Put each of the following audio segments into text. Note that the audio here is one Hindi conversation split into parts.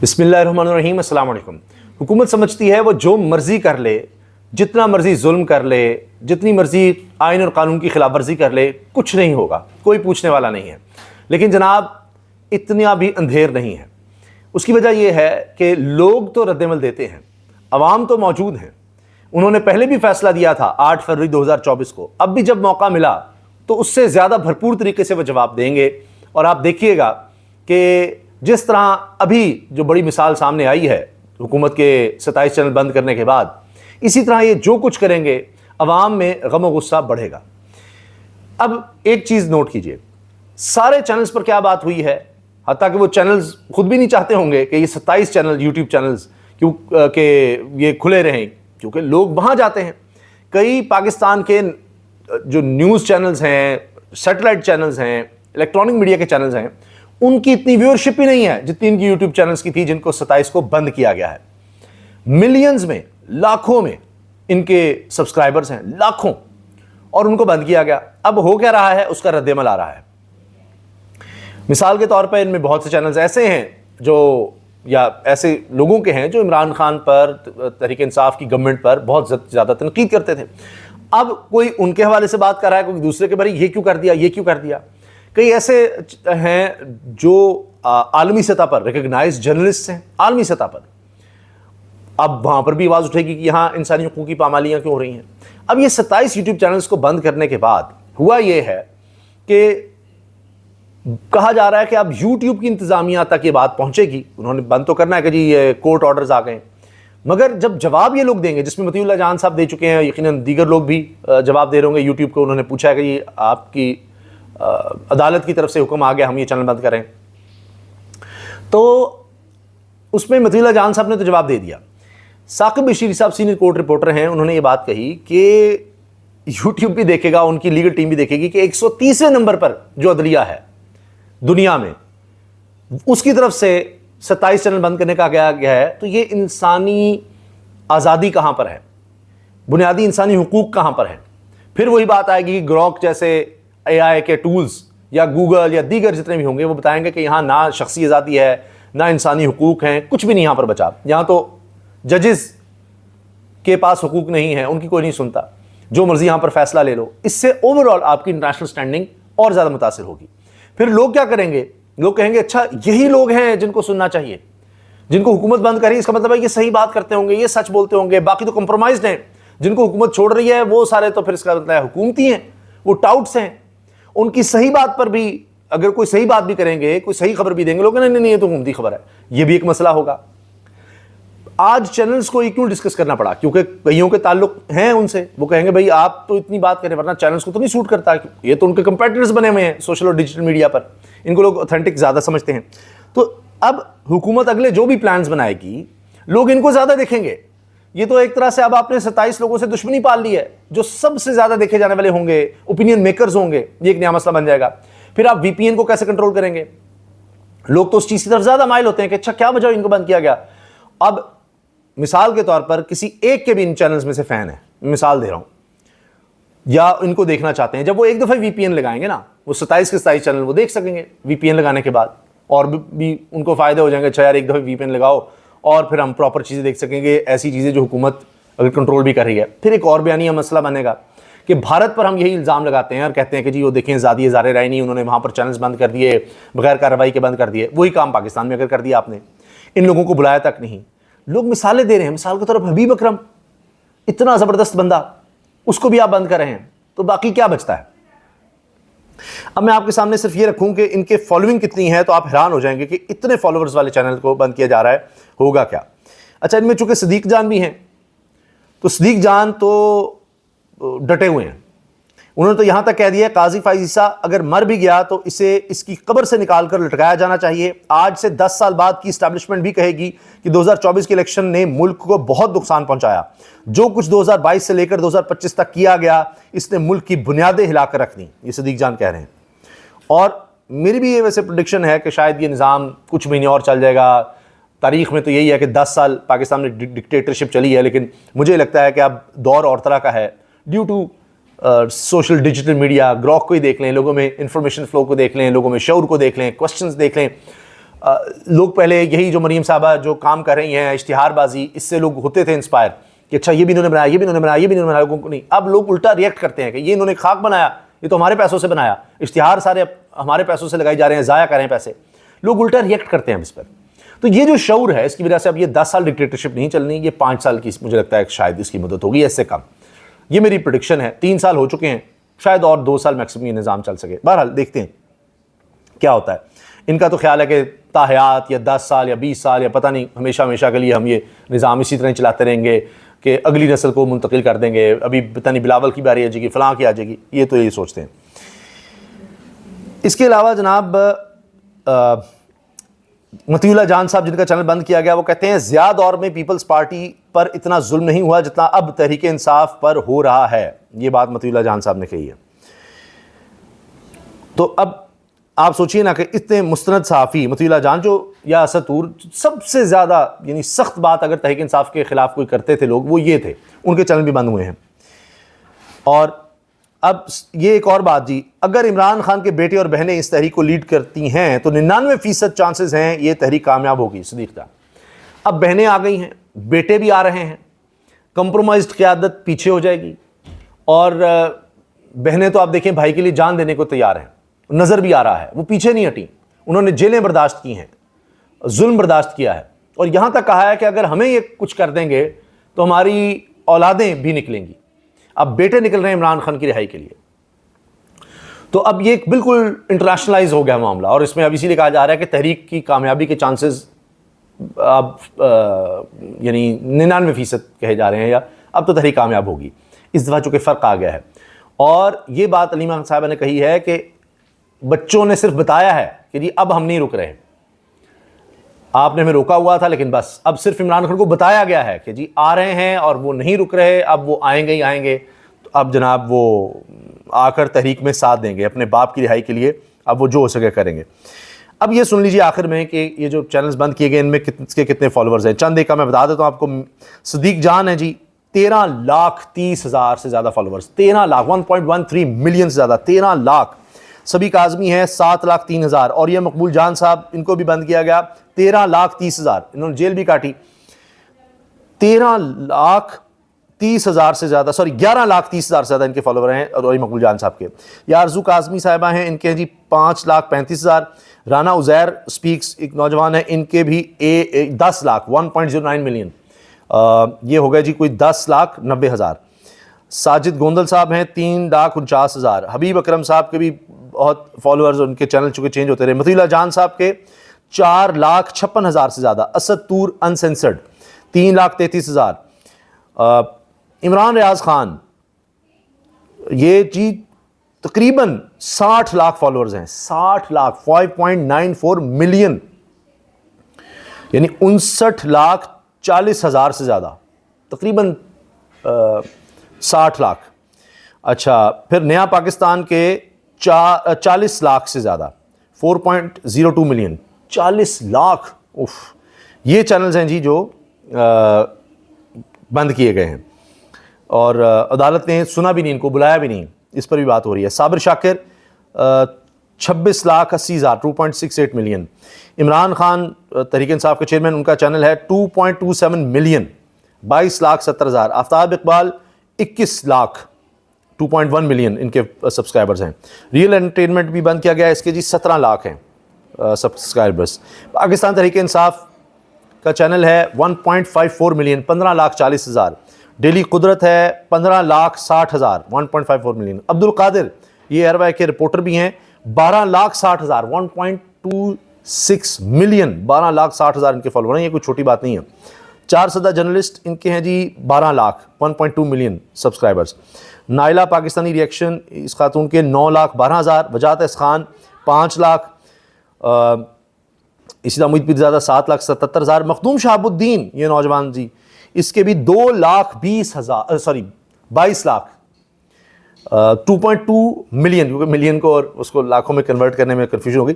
बिस्मिल्लाहिर्रहमानिर्रहीम, अस्सलाम वालेकुम। हुकूमत समझती है वो जो मर्जी कर ले, जितना मर्जी जुल्म कर ले, जितनी मर्जी आइन और कानून की खिलाफ वर्जी कर ले, कुछ नहीं होगा, कोई पूछने वाला नहीं है। लेकिन जनाब इतना भी अंधेर नहीं है। उसकी वजह यह है कि लोग तो रद्दमल देते हैं, अवाम तो मौजूद हैं। उन्होंने पहले भी फैसला दिया था 8 फरवरी 2024 को, अब भी जब मौका मिला तो उससे ज़्यादा भरपूर तरीके से वो जवाब देंगे। और आप देखिएगा कि जिस तरह अभी जो बड़ी मिसाल सामने आई है हुकूमत के 27 चैनल बंद करने के बाद, इसी तरह ये जो कुछ करेंगे अवाम में गम और गुस्सा बढ़ेगा। अब एक चीज़ नोट कीजिए, सारे चैनल्स पर क्या बात हुई है, हत्ता कि वो चैनल्स खुद भी नहीं चाहते होंगे कि ये 27 चैनल यूट्यूब चैनल्स क्यों के ये खुले रहें, क्योंकि लोग वहाँ जाते हैं। कई पाकिस्तान के जो न्यूज़ चैनल्स हैं, सैटेलाइट चैनल्स हैं, इलेक्ट्रॉनिक मीडिया के चैनल्स हैं, उनकी इतनी व्यूअरशिप ही नहीं है जितनी इनकी यूट्यूब चैनल्स की थी, जिनको 27 को बंद किया गया है। मिलियंस में, लाखों में इनके सब्सक्राइबर्स हैं, लाखों, और उनको बंद किया गया। अब हो क्या रहा है, उसका रद्देमल आ रहा है। मिसाल के तौर पर इनमें बहुत से चैनल्स ऐसे हैं जो, या ऐसे लोगों के हैं जो इमरान खान पर, तहरीक इंसाफ की गवर्नमेंट पर बहुत ज़्यादा तनकीद करते थे। अब कोई उनके हवाले से बात कर रहा है, कोई दूसरे के बारे, ये क्यों कर दिया, ये क्यों कर दिया। कई ऐसे हैं जो आलमी सतह पर रिकग्नाइज जर्नलिस्ट हैं, आलमी सतह पर। अब वहाँ पर भी आवाज़ उठेगी कि यहाँ इंसानी हकूक़ की पामालियाँ क्यों हो रही हैं। अब ये 27 यूट्यूब चैनल्स को बंद करने के बाद हुआ ये है कि कहा जा रहा है कि अब यूट्यूब की इंतज़ामिया तक ये बात पहुँचेगी। उन्होंने बंद तो करना है कि जी ये कोर्ट ऑर्डर्स आ गए, मगर जब जवाब ये लोग देंगे, जिसमें मतीउल्लाह जान साहब दे चुके हैं, यकीनन दीगर लोग भी जवाब दे रहे होंगे यूट्यूब को। उन्होंने पूछा है कि ये आपकी अदालत की तरफ से हुक्म आ गया, हम ये चैनल बंद करें, तो उसमें मतीउल्लाह जान साहब ने तो जवाब दे दिया। साकिब बशीर साहब सीनियर कोर्ट रिपोर्टर हैं, उन्होंने ये बात कही कि यूट्यूब भी देखेगा, उनकी लीगल टीम भी देखेगी कि 130वें नंबर पर जो अदलिया है दुनिया में, उसकी तरफ से 27 चैनल बंद करने का गया है। तो ये इंसानी आज़ादी कहाँ पर है, बुनियादी इंसानी हुकूक कहाँ पर है। फिर वही बात आएगी कि ग्रॉक जैसे AI के टूल्स या गूगल या दीगर जितने भी होंगे वो बताएंगे कि यहाँ ना शख्सी आज़ादी है, ना इंसानी हुकूक हैं, कुछ भी नहीं यहाँ पर बचा। यहाँ तो जजेस के पास हुकूक नहीं है, उनकी कोई नहीं सुनता, जो मर्जी यहाँ पर फैसला ले लो। इससे ओवरऑल आपकी इंटरनेशनल स्टैंडिंग और ज़्यादा मुतासिर होगी। फिर लोग क्या करेंगे, लोग कहेंगे अच्छा यही लोग हैं जिनको सुनना चाहिए, जिनको हुकूमत बंद करी, इसका मतलब है ये सही बात करते होंगे, ये सच बोलते होंगे, बाकी तो कंप्रोमाइज्ड हैं। जिनको हुकूमत छोड़ रही है वो सारे तो फिर इसका मतलब है हुकूमती हैं, वो टाउट्स हैं। उनकी सही बात पर भी अगर कोई सही बात भी करेंगे, कोई सही खबर भी देंगे, लोग नहीं नहीं ये तो हुकूमती खबर है, ये भी एक मसला होगा। आज चैनल्स को क्यों डिस्कस करना पड़ा, क्योंकि कईयों के ताल्लुक हैं उनसे। वो कहेंगे भाई आप तो इतनी बात करें, वरना चैनल्स को तो नहीं सूट करता, ये तो उनके कंपेटिटर्स बने हुए हैं सोशल और डिजिटल मीडिया पर, इनको लोग ऑथेंटिक ज़्यादा समझते हैं। तो अब हुकूमत अगले जो भी प्लान्स बनाएगी, लोग इनको ज़्यादा देखेंगे। ये तो एक तरह से अब आपने 27 लोगों से दुश्मनी पाल ली है, जो सबसे ज़्यादा देखे जाने वाले होंगे, ओपिनियन मेकर्स होंगे, ये एक नया मसला बन जाएगा। फिर आप VPN को कैसे कंट्रोल करेंगे। लोग तो उस चीज़ की तरफ ज़्यादा माइल होते हैं कि अच्छा क्या वजह इनको बंद किया गया। अब मिसाल के तौर पर किसी एक के भी इन चैनल्स में से फ़ैन है, मिसाल दे रहा हूँ, या इनको देखना चाहते हैं, जब वो एक दफ़ा VPN लगाएंगे ना, वो 27 के 27 चैनल वो देख सकेंगे VPN लगाने के बाद, और भी उनको फ़ायदे हो जाएंगे। अच्छा यार एक दफ़ा VPN लगाओ और फिर हम प्रॉपर चीज़ें देख सकेंगे, ऐसी चीज़ें जो हुकूमत अगर कंट्रोल भी कर रही है। फिर एक और बयानिया मसला बनेगा कि भारत पर हम यही इल्ज़ाम लगाते हैं और कहते हैं कि जी वो देखें ज़ादी ज़ारे राय नहीं, उन्होंने वहाँ पर चैनल्स बंद कर दिए, बगैर कार्रवाई के बंद कर दिए। वही काम पाकिस्तान में अगर कर दिया आपने, इन लोगों को बुलाया तक नहीं। लोग मिसालें दे रहे हैं, मिसाल के तौर पर हबीब अकरम, इतना ज़बरदस्त बंदा, उसको भी आप बंद कर रहे हैं, तो बाकी क्या बचता है। अब मैं आपके सामने सिर्फ ये रखूं कि इनके फॉलोइंग कितनी है, तो आप हैरान हो जाएंगे कि इतने फॉलोअर्स वाले चैनल को बंद किया जा रहा है, होगा क्या। अच्छा, इनमें चूंकि सदीक जान भी हैं, तो सदीक जान तो डटे हुए हैं। उन्होंने तो यहां तक कह दिया काजी फाइज ईसा अगर मर भी गया तो इसे इसकी कब्र से निकाल कर लटकाया जाना चाहिए। आज से 10 साल बाद की इस्टेब्लिशमेंट भी कहेगी कि 2024 के इलेक्शन ने मुल्क को बहुत नुकसान पहुंचाया। जो कुछ 2022 से लेकर 2025 तक किया गया, इसने मुल्क की बुनियादें हिलाकर रख दी, ये सदीक जान कह रहे हैं। और मेरी भी ये वैसे प्रेडिक्शन है कि शायद ये निज़ाम कुछ महीने और चल जाएगा। तारीख़ में तो यही है कि 10 साल पाकिस्तान में डिक्टेटरशिप चली है, लेकिन मुझे लगता है कि अब दौर और तरह का है, due to social digital media. Grok को ही देख लें, लोगों में इंफॉर्मेशन फ्लो को देख लें, लोगों में शऊर को देख लें, क्वेश्चंस देख लें, लोग पहले यही जो मरीम साहबा जो काम कर रही हैं इश्तिहारबाजी, इससे लोग होते थे इंस्पायर कि अच्छा ये भी इन्होंने बनाया, ये भी इन्होंने बनाया, ये भी इन्होंने बनाया, लोगों को नहीं। अब लोग उल्टा रिएक्ट करते हैं कि ये इन्होंने खाक बनाया, ये तो हमारे पैसों से बनाया, इश्तिहार सारे हमारे पैसों से लगाए जा रहे हैं, ज़ाया कर रहे हैं पैसे। लोग उल्टा रिएक्ट करते हैं इस पर। तो ये जो शऊर है, इसकी वजह से अब ये 10 साल डिक्टेटरशिप नहीं चलनी, ये 5 साल की मुझे लगता है शायद इसकी मदद होगी, इससे कम। ये मेरी प्रेडिक्शन है। 3 साल हो चुके हैं, शायद और 2 साल मैक्सिमम ये निज़ाम चल सके। बहरहाल देखते हैं क्या होता है। इनका तो ख्याल है कि ताहयात या 10 साल या 20 साल या पता नहीं, हमेशा हमेशा के लिए हम ये निज़ाम इसी तरह चलाते रहेंगे कि अगली नस्ल को मुंतकिल कर देंगे, अभी पता नहीं बिलावल की बारी आ जाएगी, फ़लाँ की आ जाएगी, ये तो यही सोचते हैं। इसके अलावा जनाब मतीउल्लाह जान साहब, जिनका चैनल बंद किया गया, वो कहते हैं ज़िया दौर में पीपल्स पार्टी पर इतना जुल्म नहीं हुआ जितना अब तहरीक इंसाफ पर हो रहा है। ये बात मतीउल्लाह जान साहब ने कही है। तो अब आप सोचिए ना कि इतने मुस्तनद सहाफ़ी मतीउल्लाह जान जो या असद तूर, सबसे ज़्यादा यानी सख्त बात अगर तहरीक इंसाफ के ख़िलाफ़ कोई करते थे लोग, वो ये थे। उनके चैनल भी बंद हुए हैं। और अब ये एक और बात जी, अगर इमरान खान के बेटे और बहनें इस तहरीक को लीड करती हैं तो 99% चांसेस हैं ये तहरीक कामयाब होगी। सदीक था, अब बहनें आ गई हैं, बेटे भी आ रहे हैं, कंप्रोमाइज्ड क़यादत पीछे हो जाएगी। और बहनें तो आप देखें भाई के लिए जान देने को तैयार हैं, नज़र भी आ रहा है, वो पीछे नहीं हटी। उन्होंने जेलें बर्दाश्त की हैं, जुल्म बर्दाश्त किया है, और यहाँ तक कहा है कि अगर हमें ये कुछ कर देंगे तो हमारी औलादें भी निकलेंगी। अब बेटे निकल रहे हैं इमरान खान की रिहाई के लिए। तो अब ये बिल्कुल इंटरनेशनलाइज हो गया मामला, और इसमें अब इसीलिए कहा जा रहा है कि तहरीक की कामयाबी के चांसेस अब यानी 99% कहे जा रहे हैं, या अब तो तहरीक कामयाब होगी इस दफ़ा, चूँकि फ़र्क आ गया है। और ये बात अलीमा साहबा ने कही है कि बच्चों ने सिर्फ बताया है कि जी अब हम नहीं रुक रहे, आपने हमें रोका हुआ था, लेकिन बस अब सिर्फ इमरान खान को बताया गया है कि जी आ रहे हैं और वो नहीं रुक रहे, अब वो आएंगे ही आएंगे। तो अब जनाब वो आकर तहरीक में साथ देंगे अपने बाप की रिहाई के लिए, अब वो जो हो सके करेंगे। अब ये सुन लीजिए आखिर में कि ये जो चैनल्स बंद किए गए इनमें कितने फॉलोअर्स हैं। चंद एक का मैं बता देता हूँ आपको। सदीक जान है जी, 13,30,000 से ज़्यादा फॉलोअर्स, 13 लाख 1.13 मिलियन से ज़्यादा, 13 लाख। सभी काज़मी हैं 7,03,000, और ये मकबूल जान साहब, इनको भी बंद किया गया, 13,30,000, इन्होंने जेल भी काटी। 13,30,000 से ज़्यादा, सॉरी 11,30,000 से ज़्यादा इनके फॉलोवर हैं, और मकबूल जान साहब के। या आरजू काज़मी साहिबा हैं, इनके हैं जी 5,35,000। राना उज़ैर स्पीक्स एक नौजवान है, इनके भी 10 लाख 1.09 मिलियन, ये हो गया जी कोई 10,90,000। साजिद गोंदल साहब हैं 3,49,000। हबीब अकरम साहब के भी बहुत फॉलोअर्स, उनके चैनल चूँकि चेंज होते रहे। मतीउल्लाह जान साहब के 4,56,000 से ज़्यादा। असद तूर अनसेंसर्ड 3,33,000। इमरान रियाज खान, ये जी तकरीबन 60 लाख फॉलोअर्स हैं, 60 लाख 5.94 मिलियन, यानी 59,40,000 से ज़्यादा, तकरीबन 60 लाख। अच्छा, फिर नया पाकिस्तान के 40 लाख से ज़्यादा, 4.02 मिलियन, 40 लाख। उफ, ये चैनल्स हैं जी जो बंद किए गए हैं, और अदालत ने सुना भी नहीं, इनको बुलाया भी नहीं, इस पर भी बात हो रही है। साबिर शाकिर 26,80,000, 2.68 मिलियन। इमरान खान तहरीक इंसाफ के चेयरमैन, उनका चैनल है 2.27 मिलियन, 22,70,000। आफ्ताब इकबाल 21 लाख, 2.1 मिलियन इनके सब्सक्राइबर्स हैं। रियल एंटरटेनमेंट भी बंद किया गया है, इसके जी 17 लाख हैं सब्सक्राइबर्स। पाकिस्तान तहरीक इंसाफ का चैनल है 1.54 मिलियन, 15,40,000। डेली कुदरत है 15,60,000, 1.54 मिलियन। अब्दुल कादिर, ये अरवा के रिपोर्टर भी हैं, 12,60,000, 1.26 मिलियन, 12,60,000 इनके फॉलोअर हैं, ये कोई छोटी बात नहीं है। 4 सदा जर्नलिस्ट, इनके हैं जी 12 lakh, 1.2 million subscribers. Naila Pakistani reaction, इस खातून के 9,12,000। वजात खान 5 लाख। इसी तरह मुईद पीरज़ादा 7,77,000। मखदूम शहाबुद्दीन, ये नौजवान जी, इसके भी 2,20,000, सॉरी 22 लाख, 2.2 मिलियन, क्योंकि मिलियन को और उसको लाखों में कन्वर्ट करने में कन्फ्यूजन होगी।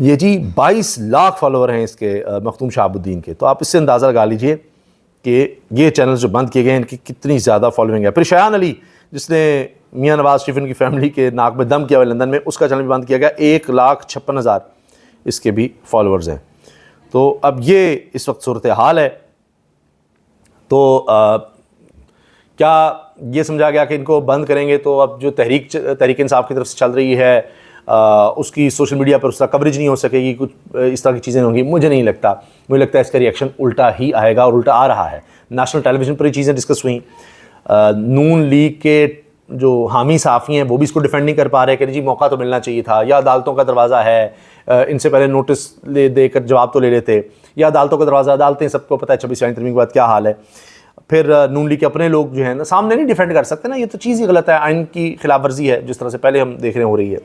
ये जी 22 लाख फॉलोअर हैं इसके, मखदूम शहाबुद्दीन के। तो आप इससे अंदाज़ा लगा लीजिए कि ये चैनल्स जो बंद किए गए हैं इनकी कितनी ज़्यादा फॉलोइंग है। फिर शयान अली, जिसने मियाँ नवाज़ शरीफ की फैमिली के नाक में दम किया हुआ लंदन में, उसका चैनल भी बंद किया गया, 1,56,000। इसके भी फॉलोअर्स हैं। तो अब ये इस वक्त सूरत हाल है। तो क्या ये समझा गया कि इनको बंद करेंगे तो अब जो तहरीक इंसाफ की तरफ से चल रही है उसकी सोशल मीडिया पर उसका कवरेज नहीं हो सकेगी, कुछ इस तरह की चीज़ें होंगी? मुझे नहीं लगता। मुझे लगता है इसका रिएक्शन उल्टा ही आएगा और उल्टा आ रहा है। नेशनल टेलीविज़न पर ये चीज़ें डिस्कस हुई। नून लीग के जो हामी सहाफ़ी हैं वो भी इसको डिफेंड नहीं कर पा रहे कि जी मौका तो मिलना चाहिए था, या अदालतों का दरवाज़ा है, इनसे पहले नोटिस ले देकर जवाब तो ले लेते, या अदालतों का दरवाज़ा, अदालतें सबको पता है 26वीं तरमीम के बाद क्या हाल है। फिर नून लीग के अपने लोग जो हैं ना सामने नहीं डिफेंड कर सकते ना, ये तो चीज़ ही गलत है, आइन की खिलाफ वर्जी है जिस तरह से पहले हम देख रहे हो रही है।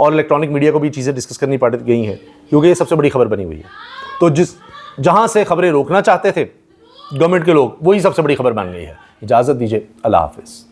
और इलेक्ट्रॉनिक मीडिया को भी चीज़ें डिस्कस करनी पड़ गई हैं क्योंकि ये सबसे बड़ी खबर बनी हुई है। तो जहाँ से खबरें रोकना चाहते थे गवर्नमेंट के लोग, वही सबसे बड़ी खबर बन गई है। इजाज़त दीजिए, अल्लाह हाफ़िज़।